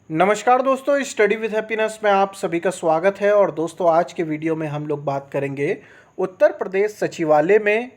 नमस्कार दोस्तों, study with happiness में आप सभी का स्वागत है। और दोस्तों, आज के वीडियो में हम लोग बात करेंगे उत्तर प्रदेश सचिवालय में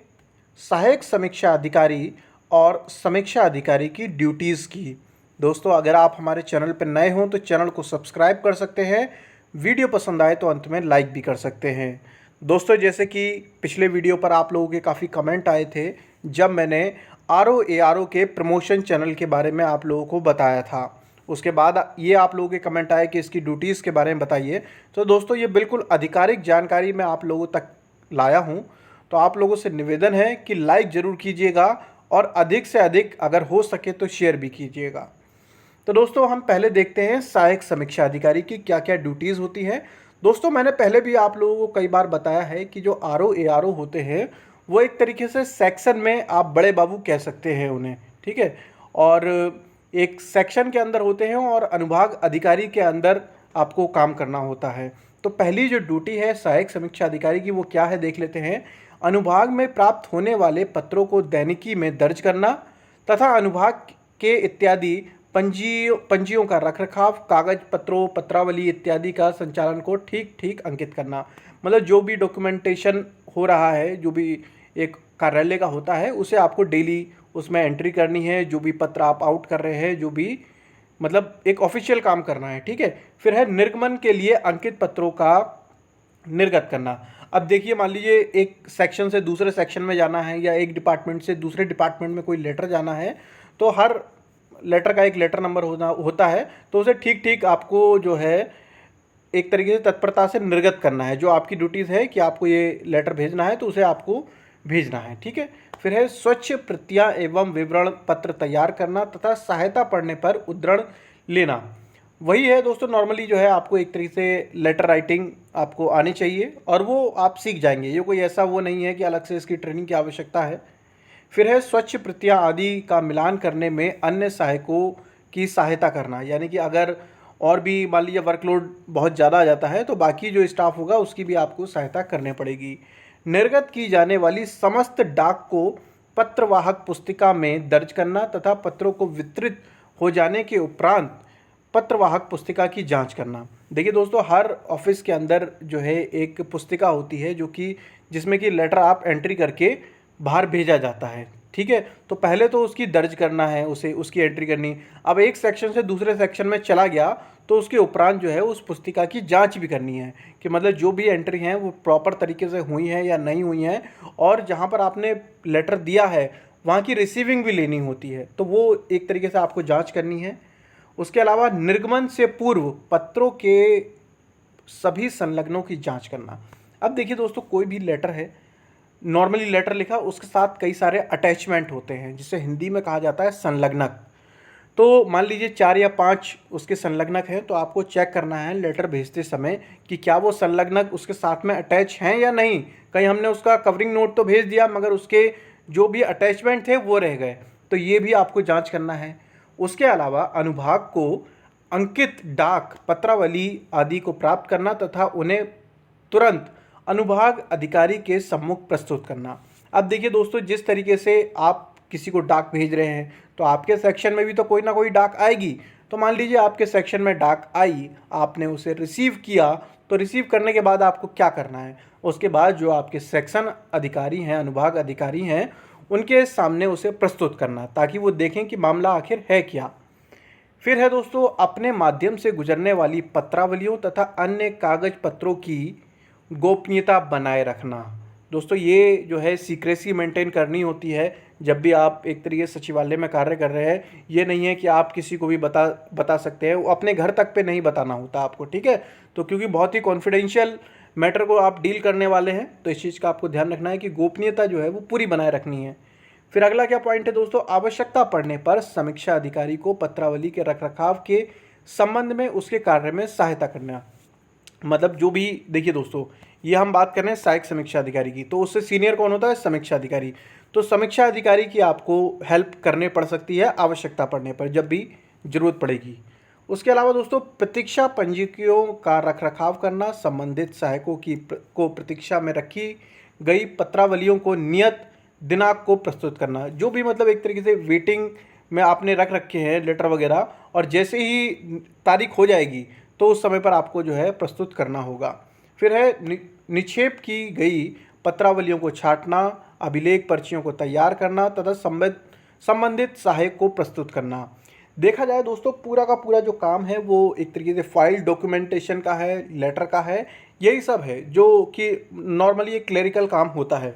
सहायक समीक्षा अधिकारी और समीक्षा अधिकारी की ड्यूटीज़ की। दोस्तों, अगर आप हमारे चैनल पर नए हों तो चैनल को सब्सक्राइब कर सकते हैं, वीडियो पसंद आए तो अंत में लाइक भी कर सकते हैं। दोस्तों, जैसे कि पिछले वीडियो पर आप लोगों के काफ़ी कमेंट आए थे जब मैंने RO के प्रमोशन चैनल के बारे में आप लोगों को बताया था। उसके बाद ये आप लोगों के कमेंट आए कि इसकी ड्यूटीज़ के बारे में बताइए। तो दोस्तों, ये बिल्कुल आधिकारिक जानकारी मैं आप लोगों तक लाया हूँ। तो आप लोगों से निवेदन है कि लाइक ज़रूर कीजिएगा और अधिक से अधिक अगर हो सके तो शेयर भी कीजिएगा। तो दोस्तों, हम पहले देखते हैं सहायक समीक्षा अधिकारी की क्या क्या ड्यूटीज़ होती हैं। दोस्तों, मैंने पहले भी आप लोगों को कई बार बताया है कि जो RO होते हैं वो एक तरीके से सेक्शन में आप बड़े बाबू कह सकते हैं उन्हें, ठीक है। और एक सेक्शन के अंदर होते हैं और अनुभाग अधिकारी के अंदर आपको काम करना होता है। तो पहली जो ड्यूटी है सहायक समीक्षा अधिकारी की वो क्या है देख लेते हैं। अनुभाग में प्राप्त होने वाले पत्रों को दैनिकी में दर्ज करना तथा अनुभाग के इत्यादि पंजियों का रखरखाव, कागज पत्रों, पत्रावली इत्यादि का संचालन को ठीक ठीक अंकित करना। मतलब जो भी डॉक्यूमेंटेशन हो रहा है, जो भी एक कार्यालय का होता है, उसे आपको डेली उसमें एंट्री करनी है। जो भी पत्र आप आउट कर रहे हैं, जो भी मतलब एक ऑफिशियल काम करना है, ठीक है। फिर है निर्गमन के लिए अंकित पत्रों का निर्गत करना। अब देखिए, मान लीजिए एक सेक्शन से दूसरे सेक्शन में जाना है या एक डिपार्टमेंट से दूसरे डिपार्टमेंट में कोई लेटर जाना है, तो हर लेटर का एक लेटर नंबर होता है। तो उसे ठीक ठीक आपको जो है एक तरीके से तत्परता से निर्गत करना है। जो आपकी ड्यूटीज़ है कि आपको ये लेटर भेजना है तो उसे आपको भेजना है, ठीक है। फिर है स्वच्छ प्रतियां एवं विवरण पत्र तैयार करना तथा सहायता पड़ने पर उद्धरण लेना। वही है दोस्तों, नॉर्मली जो है आपको एक तरीके से लेटर राइटिंग आपको आनी चाहिए और वो आप सीख जाएंगे। ये कोई ऐसा वो नहीं है कि अलग से इसकी ट्रेनिंग की आवश्यकता है। फिर है स्वच्छ प्रतियां आदि का मिलान करने में अन्य सहायकों की सहायता करना। यानी कि अगर और भी मान लीजिए वर्कलोड बहुत ज़्यादा आ जाता है तो बाकी जो स्टाफ होगा उसकी भी आपको सहायता करनी पड़ेगी। निर्गत की जाने वाली समस्त डाक को पत्रवाहक पुस्तिका में दर्ज करना तथा पत्रों को वितरित हो जाने के उपरांत पत्रवाहक पुस्तिका की जांच करना। देखिए दोस्तों, हर ऑफिस के अंदर जो है एक पुस्तिका होती है जो कि जिसमें कि लेटर आप एंट्री करके बाहर भेजा जाता है, ठीक है। तो पहले तो उसकी दर्ज करना है, उसे उसकी एंट्री करनी। अब एक सेक्शन से दूसरे सेक्शन में चला गया तो उसके उपरांत जो है उस पुस्तिका की जांच भी करनी है कि मतलब जो भी एंट्री हैं वो प्रॉपर तरीके से हुई हैं या नहीं हुई हैं। और जहाँ पर आपने लेटर दिया है वहाँ की रिसीविंग भी लेनी होती है, तो वो एक तरीके से आपको जांच करनी है। उसके अलावा निर्गमन से पूर्व पत्रों के सभी संलग्नों की जांच करना। अब देखिए दोस्तों, कोई भी लेटर है, नॉर्मली लेटर लिखा, उसके साथ कई सारे अटैचमेंट होते हैं जिसे हिंदी में कहा जाता है संलग्नक। तो मान लीजिए 4 या 5 उसके संलग्नक हैं, तो आपको चेक करना है लेटर भेजते समय कि क्या वो संलग्नक उसके साथ में अटैच हैं या नहीं। कहीं हमने उसका कवरिंग नोट तो भेज दिया मगर उसके जो भी अटैचमेंट थे वो रह गए, तो ये भी आपको जांच करना है। उसके अलावा अनुभाग को अंकित डाक, पत्रावली आदि को प्राप्त करना तथा उन्हें तुरंत अनुभाग अधिकारी के सम्मुख प्रस्तुत करना। अब देखिए दोस्तों, जिस तरीके से आप किसी को डाक भेज रहे हैं तो आपके सेक्शन में भी तो कोई ना कोई डाक आएगी। तो मान लीजिए आपके सेक्शन में डाक आई, आपने उसे रिसीव किया, तो रिसीव करने के बाद आपको क्या करना है, उसके बाद जो आपके सेक्शन अधिकारी हैं, अनुभाग अधिकारी हैं, उनके सामने उसे प्रस्तुत करना ताकि वो देखें कि मामला आखिर है क्या। फिर है दोस्तों, अपने माध्यम से गुजरने वाली पत्रावलियों तथा अन्य कागज पत्रों की गोपनीयता बनाए रखना। दोस्तों, ये जो है सीक्रेसी मेंटेन करनी होती है जब भी आप एक तरीके से सचिवालय में कार्य कर रहे हैं। ये नहीं है कि आप किसी को भी बता सकते हैं, वो अपने घर तक पे नहीं बताना होता आपको, ठीक है। तो क्योंकि बहुत ही कॉन्फिडेंशियल मैटर को आप डील करने वाले हैं, तो इस चीज़ का आपको ध्यान रखना है कि गोपनीयता जो है वो पूरी बनाए रखनी है। फिर अगला क्या पॉइंट है दोस्तों, आवश्यकता पड़ने पर समीक्षा अधिकारी को पत्रावली के रखरखाव के संबंध में उसके कार्य में सहायता करना। मतलब जो भी, देखिए दोस्तों, ये हम बात कर रहे हैं सहायक समीक्षा अधिकारी की, तो उससे सीनियर कौन होता है, समीक्षा अधिकारी। तो समीक्षा अधिकारी की आपको हेल्प करने पड़ सकती है आवश्यकता पड़ने पर, जब भी जरूरत पड़ेगी। उसके अलावा दोस्तों, प्रतीक्षा पंजिकाओं का रखरखाव करना, संबंधित सहायकों को प्रतीक्षा में रखी गई पत्रावलियों को नियत दिनांक को प्रस्तुत करना। जो भी मतलब एक तरीके से वेटिंग में आपने रख रखे हैं लेटर वगैरह, और जैसे ही तारीख हो जाएगी तो उस समय पर आपको जो है प्रस्तुत करना होगा। फिर है निक्षेप की गई पत्रावलियों को छांटना, अभिलेख पर्चियों को तैयार करना तथा संबंधित सहायक को प्रस्तुत करना। देखा जाए दोस्तों, पूरा का पूरा जो काम है वो एक तरीके से फाइल डॉक्यूमेंटेशन का है, लेटर का है, यही सब है जो कि नॉर्मली एक क्लेरिकल काम होता है।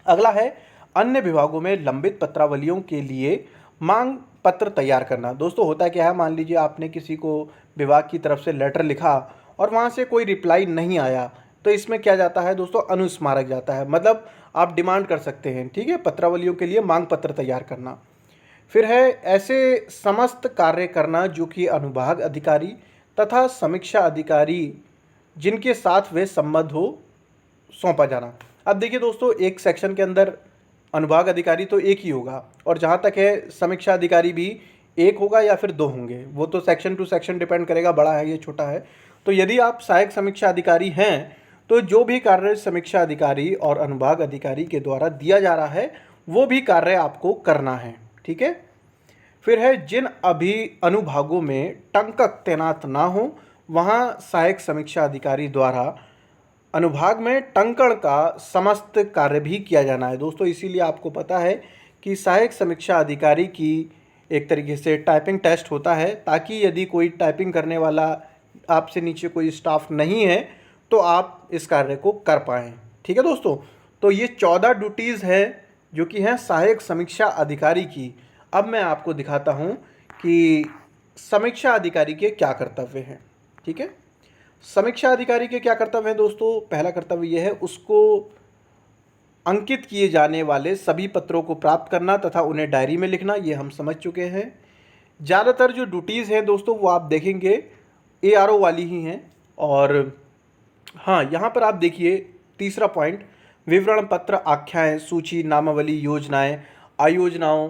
अगला है अन्य विभागों में लंबित पत्रावलियों के लिए मांग पत्र तैयार करना। दोस्तों होता क्या है, मान लीजिए आपने किसी को विभाग की तरफ से लेटर लिखा और वहाँ से कोई रिप्लाई नहीं आया, तो इसमें क्या जाता है दोस्तों, अनुस्मारक जाता है। मतलब आप डिमांड कर सकते हैं, ठीक है, पत्रावलियों के लिए मांग पत्र तैयार करना। फिर है ऐसे समस्त कार्य करना जो कि अनुभाग अधिकारी तथा समीक्षा अधिकारी जिनके साथ वे संबद्ध हो सौंपा जाना। अब देखिए दोस्तों, एक सेक्शन के अंदर अनुभाग अधिकारी तो एक ही होगा, और जहाँ तक है समीक्षा अधिकारी भी एक होगा या फिर दो होंगे, वो तो सेक्शन टू सेक्शन डिपेंड करेगा, बड़ा है ये छोटा है। तो यदि आप सहायक समीक्षा अधिकारी हैं तो जो भी कार्य समीक्षा अधिकारी और अनुभाग अधिकारी के द्वारा दिया जा रहा है वो भी कार्य आपको करना है, ठीक है। फिर है जिन अनुभागों में टंकक तैनात ना हो वहाँ सहायक समीक्षा अधिकारी द्वारा अनुभाग में टंकण का समस्त कार्य भी किया जाना है। दोस्तों इसीलिए आपको पता है कि सहायक समीक्षा अधिकारी की एक तरीके से टाइपिंग टेस्ट होता है, ताकि यदि कोई टाइपिंग करने वाला आपसे नीचे कोई स्टाफ नहीं है तो आप इस कार्य को कर पाएँ, ठीक है दोस्तों। तो ये 14 ड्यूटीज़ है जो कि हैं सहायक समीक्षा अधिकारी की। अब मैं आपको दिखाता हूँ कि समीक्षा अधिकारी के क्या कर्तव्य हैं, ठीक है। समीक्षा अधिकारी के क्या कर्तव्य हैं दोस्तों। पहला कर्तव्य यह है, उसको अंकित किए जाने वाले सभी पत्रों को प्राप्त करना तथा उन्हें डायरी में लिखना, ये हम समझ चुके हैं। ज़्यादातर जो ड्यूटीज़ हैं दोस्तों वो आप देखेंगे ARO वाली ही हैं। और हाँ, यहाँ पर आप देखिए तीसरा पॉइंट, विवरण पत्र, आख्याएँ, सूची, नामावली, योजनाएं, आयोजनाओं,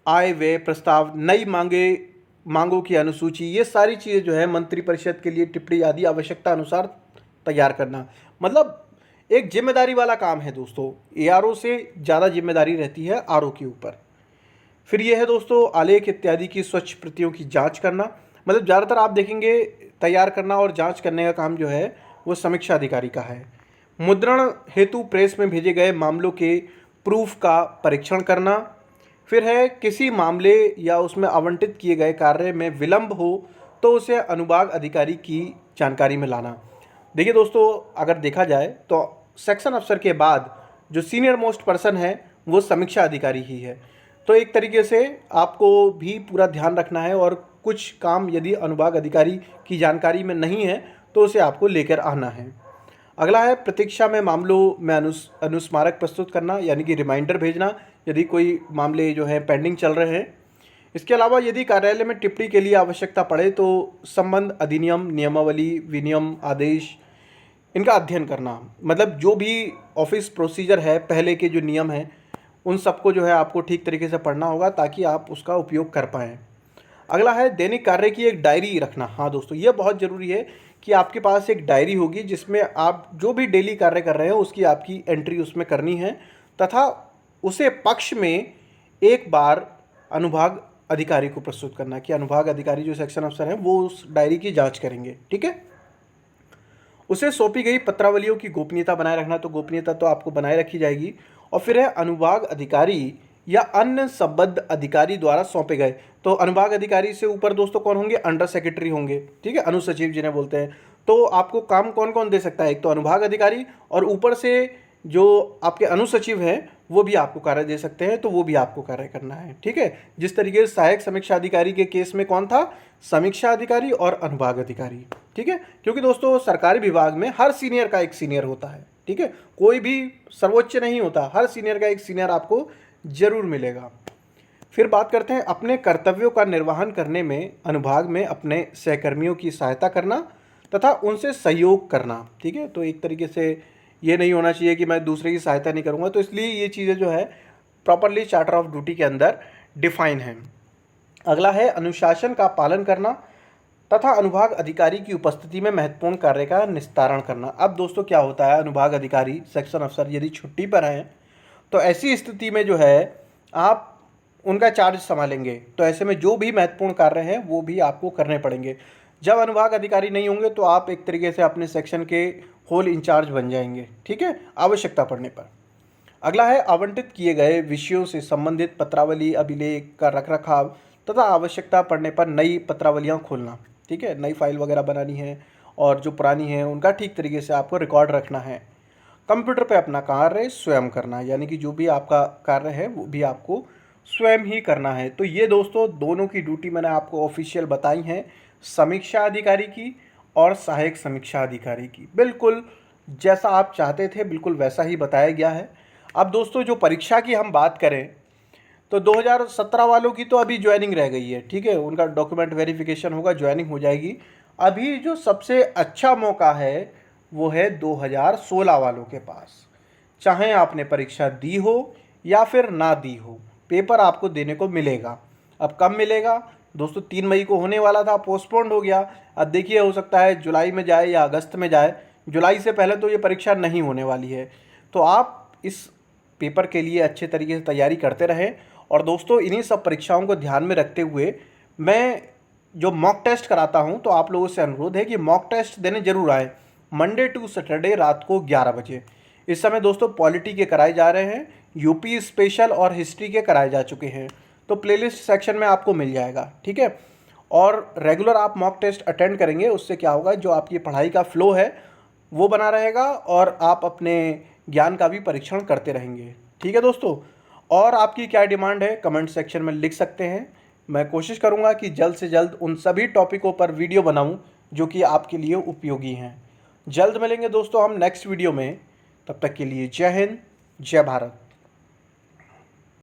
आय व्यय प्रस्ताव, नई मांगों की अनुसूची, ये सारी चीज़ें जो है मंत्रिपरिषद के लिए टिप्पणी आदि आवश्यकता अनुसार तैयार करना। मतलब एक जिम्मेदारी वाला काम है दोस्तों, ARO से ज़्यादा जिम्मेदारी रहती है RO के ऊपर। फिर यह है दोस्तों आलेख इत्यादि की स्वच्छ प्रतियों की जांच करना। मतलब ज़्यादातर आप देखेंगे तैयार करना और जांच करने का काम जो है वो समीक्षा अधिकारी का है। मुद्रण हेतु प्रेस में भेजे गए मामलों के प्रूफ का परीक्षण करना। फिर है किसी मामले या उसमें आवंटित किए गए कार्य में विलंब हो तो उसे अनुभाग अधिकारी की जानकारी में लाना। देखिए दोस्तों, अगर देखा जाए तो सेक्शन अफसर के बाद जो सीनियर मोस्ट पर्सन है वो समीक्षा अधिकारी ही है। तो एक तरीके से आपको भी पूरा ध्यान रखना है, और कुछ काम यदि अनुभाग अधिकारी की जानकारी में नहीं है तो उसे आपको लेकर आना है। अगला है प्रतीक्षा में मामलों में अनुस्मारक प्रस्तुत करना, यानी कि रिमाइंडर भेजना यदि कोई मामले जो है पेंडिंग चल रहे हैं। इसके अलावा यदि कार्यालय में टिप्पणी के लिए आवश्यकता पड़े तो संबंध अधिनियम, नियमावली, विनियम, आदेश, इनका अध्ययन करना। मतलब जो भी ऑफिस प्रोसीजर है, पहले के जो नियम हैं, उन सबको जो है आपको ठीक तरीके से पढ़ना होगा ताकि आप उसका उपयोग कर पाएँ। अगला है दैनिक कार्य की एक डायरी रखना। हाँ दोस्तों, ये बहुत ज़रूरी है कि आपके पास एक डायरी होगी जिसमें आप जो भी डेली कार्य कर रहे हो उसकी आपकी एंट्री उसमें करनी है, तथा उसे पक्ष में एक बार अनुभाग अधिकारी को प्रस्तुत करना कि अनुभाग अधिकारी जो सेक्शन अफसर हैं वो उस डायरी की जांच करेंगे, ठीक है। उसे सौंपी गई पत्रावलियों की गोपनीयता बनाए रखना, तो गोपनीयता तो आपको बनाए रखी जाएगी। और फिर है अनुभाग अधिकारी या अन्य संबद्ध अधिकारी द्वारा सौंपे गए। तो अनुभाग अधिकारी से ऊपर दोस्तों कौन होंगे, अंडर सेक्रेटरी होंगे, ठीक है, अनुसचिव जिन्हें बोलते हैं। तो आपको काम कौन कौन दे सकता है, एक तो अनुभाग अधिकारी, और ऊपर से जो आपके अनुसचिव हैं वो भी आपको कार्य दे सकते हैं, तो वो भी आपको कार्य करना है, ठीक है। जिस तरीके से सहायक समीक्षा अधिकारी के केस में कौन था, समीक्षा अधिकारी और अनुभाग अधिकारी, ठीक है। क्योंकि दोस्तों सरकारी विभाग में हर सीनियर का एक सीनियर होता है, ठीक है, कोई भी सर्वोच्च नहीं होता, हर सीनियर का एक सीनियर आपको जरूर मिलेगा। फिर बात करते हैं अपने कर्तव्यों का निर्वहन करने में अनुभाग में अपने सहकर्मियों की सहायता करना तथा उनसे सहयोग करना, ठीक है। तो एक तरीके से ये नहीं होना चाहिए कि मैं दूसरे की सहायता नहीं करूँगा, तो इसलिए ये चीज़ें जो है प्रॉपरली चार्टर ऑफ ड्यूटी के अंदर डिफाइन है। अगला है अनुशासन का पालन करना तथा अनुभाग अधिकारी की उपस्थिति में महत्वपूर्ण कार्य का निस्तारण करना। अब दोस्तों क्या होता है, अनुभाग अधिकारी सेक्शन अफसर यदि छुट्टी पर हैं तो ऐसी स्थिति में जो है आप उनका चार्ज संभालेंगे। तो ऐसे में जो भी महत्वपूर्ण कार्य हैं वो भी आपको करने पड़ेंगे। जब अनुभाग अधिकारी नहीं होंगे तो आप एक तरीके से अपने सेक्शन के होल इंचार्ज बन जाएंगे, ठीक है, आवश्यकता पड़ने पर। अगला है आवंटित किए गए विषयों से संबंधित पत्रावली अभिलेख का रखरखाव तथा आवश्यकता पड़ने पर नई पत्रावलियाँ खोलना, ठीक है, नई फाइल वगैरह बनानी है और जो पुरानी है उनका ठीक तरीके से आपको रिकॉर्ड रखना है। कंप्यूटर पे अपना कार्य स्वयं करना, यानी कि जो भी आपका कार्य है वो भी आपको स्वयं ही करना है। तो ये दोस्तों दोनों की ड्यूटी मैंने आपको ऑफिशियल बताई हैं, समीक्षा अधिकारी की और सहायक समीक्षा अधिकारी की। बिल्कुल जैसा आप चाहते थे बिल्कुल वैसा ही बताया गया है। अब दोस्तों जो परीक्षा की हम बात करें तो 2017 वालों की तो अभी ज्वाइनिंग रह गई है, ठीक है, उनका डॉक्यूमेंट वेरिफिकेशन होगा, ज्वाइनिंग हो जाएगी। अभी जो सबसे अच्छा मौका है वो है 2016 वालों के पास। चाहे आपने परीक्षा दी हो या फिर ना दी हो, पेपर आपको देने को मिलेगा। अब कब मिलेगा दोस्तों? 3 मई को होने वाला था, पोस्टपोन्ड हो गया। अब देखिए हो सकता है जुलाई में जाए या अगस्त में जाए। जुलाई से पहले तो ये परीक्षा नहीं होने वाली है। तो आप इस पेपर के लिए अच्छे तरीके से तैयारी करते रहें। और दोस्तों इन्हीं सब परीक्षाओं को ध्यान में रखते हुए मैं जो मॉक टेस्ट कराता हूं, तो आप लोगों से अनुरोध है कि मॉक टेस्ट देने जरूर आए, मंडे टू सैटरडे रात को 11 बजे। इस समय दोस्तों पॉलिटी के कराए जा रहे हैं, यूपी स्पेशल और हिस्ट्री के कराए जा चुके हैं। तो प्लेलिस्ट सेक्शन में आपको मिल जाएगा, ठीक है। और रेगुलर आप मॉक टेस्ट अटेंड करेंगे, उससे क्या होगा, जो आपकी पढ़ाई का फ्लो है वो बना रहेगा और आप अपने ज्ञान का भी परीक्षण करते रहेंगे, ठीक है दोस्तों। और आपकी क्या डिमांड है कमेंट सेक्शन में लिख सकते हैं। मैं कोशिश करूंगा कि जल्द से जल्द उन सभी टॉपिकों पर वीडियो बनाऊं जो कि आपके लिए उपयोगी हैं। जल्द मिलेंगे दोस्तों हम नेक्स्ट वीडियो में। तब तक के लिए जय हिंद, जय भारत।